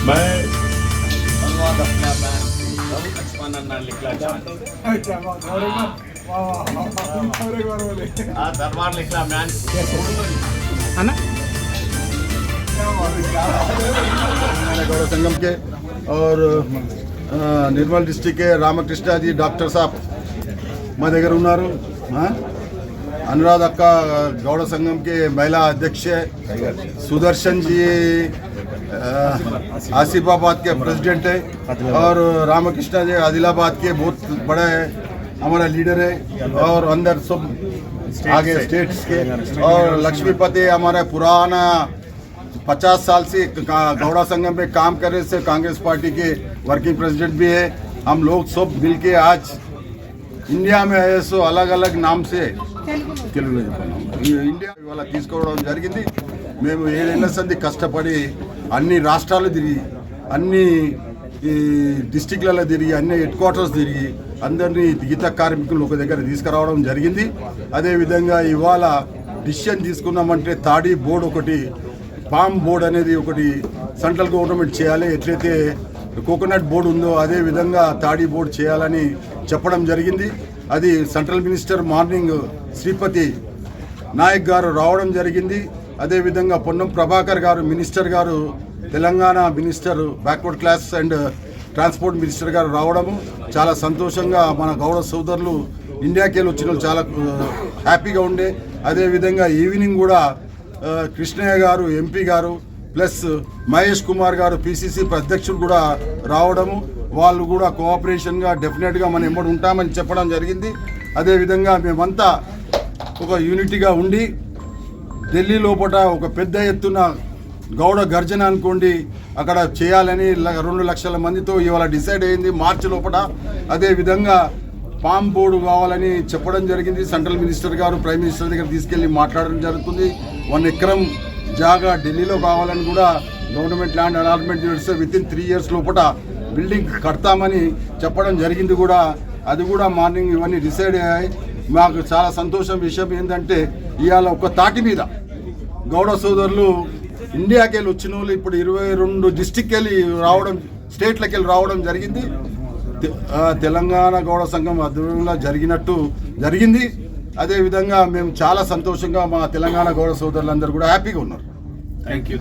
मैं धन्यवाद अपने लक्ष्मण लिखला दरबार लिखला मैन गौड़ संगम के और निर्मल डिस्ट्रिक्ट के रामकृष्ण जी डॉक्टर साहब మా దగ్గర ఉన్నారు. अनुराध अक्का गौड़ संगम के महिला अध्यक्ष सुदर्शन जी आसिफाबाद के प्रेसिडेंट है और रामकृष्ण जी आदिलाबाद के बहुत बड़ा है हमारा लीडर है और अंदर सब आगे स्टेट्स के और लक्ष्मीपति हमारा पुराना 50 साल से गौड़ा संगम में काम कर रहे से कांग्रेस पार्टी के वर्किंग प्रेसिडेंट भी है. हम लोग सब मिल के आज ఇండియా మే సో అలగ్ అలగ్ నామ్ సే తెలుగులో చెప్పాను ఇండియా ఇవాళ తీసుకోవడం జరిగింది. మేము 7 ఏళ్ల సంది కష్టపడి అన్ని రాష్ట్రాలు తిరిగి అన్ని డిస్టిక్లలో తిరిగి అన్ని హెడ్ క్వార్టర్స్ తిరిగి అందరినీ గీత కార్మికులు ఒక దగ్గర తీసుకురావడం జరిగింది. అదేవిధంగా ఇవాళ డిసిషన్ తీసుకున్నామంటే తాడీ బోర్డు ఒకటి పామ్ బోర్డు అనేది ఒకటి సెంట్రల్ గవర్నమెంట్ చేయాలి. ఎట్లయితే కోకోనట్ బోర్డు ఉందో అదే విధంగా తాడీ బోర్డు చేయాలని చెప్పడం జరిగింది. అది central minister morning Sripathi Nayak గారు రావడం జరిగింది. అదేవిధంగా పొన్నం ప్రభాకర్ గారు మినిస్టర్ గారు Telangana minister backward class and transport minister గారు రావడము చాలా సంతోషంగా మన గౌడ సోదరులు ఇండియాకి వెళ్ళి వచ్చిన చాలా హ్యాపీగా ఉండే. అదేవిధంగా ఈవినింగ్ కూడా కృష్ణయ్య గారు ఎంపీ గారు ప్లస్ మహేష్ కుమార్ గారు పిసిసి అధ్యక్షుడు కూడా రావడము వాళ్ళు కూడా కోఆపరేషన్గా డెఫినెట్గా మనం ఎమ్మడి ఉంటామని చెప్పడం జరిగింది. అదేవిధంగా మేమంతా ఒక యూనిటీగా ఉండి ఢిల్లీ లోపల ఒక పెద్ద ఎత్తున గౌడ గర్జన అనుకోండి అక్కడ చేయాలని 2 లక్షల మందితో ఇవాళ డిసైడ్ అయింది మార్చి లోపల. అదేవిధంగా పామ్ బోర్డు కావాలని చెప్పడం జరిగింది. సెంట్రల్ మినిస్టర్ గారు ప్రైమ్ మినిస్టర్ దగ్గర తీసుకెళ్ళి మాట్లాడడం జరుగుతుంది. 1 ఎకరం జాగా ఢిల్లీలో కావాలని కూడా గవర్నమెంట్ ల్యాండ్ అలాట్మెంట్ చేస్తే వితిన్ 3 ఇయర్స్ లోపల బిల్డింగ్ కడతామని చెప్పడం జరిగింది. కూడా అది కూడా మార్నింగ్ ఇవన్నీ డిసైడ్ అయ్యాయి. మాకు చాలా సంతోషం విషయం ఏంటంటే ఇవాళ ఒక తాటి మీద గౌడ సోదరులు ఇండియాకి వెళ్ళి వచ్చిన వాళ్ళు ఇప్పుడు 22 డిస్టిక్కి వెళ్ళి రావడం స్టేట్లకి వెళ్ళి రావడం జరిగింది. తెలంగాణ గౌడ సంఘం ఆధ్వర్యంలో జరిగింది. అదేవిధంగా మేము చాలా సంతోషంగా మా తెలంగాణ గౌడ సోదరులందరూ కూడా హ్యాపీగా ఉన్నారు. Thank you.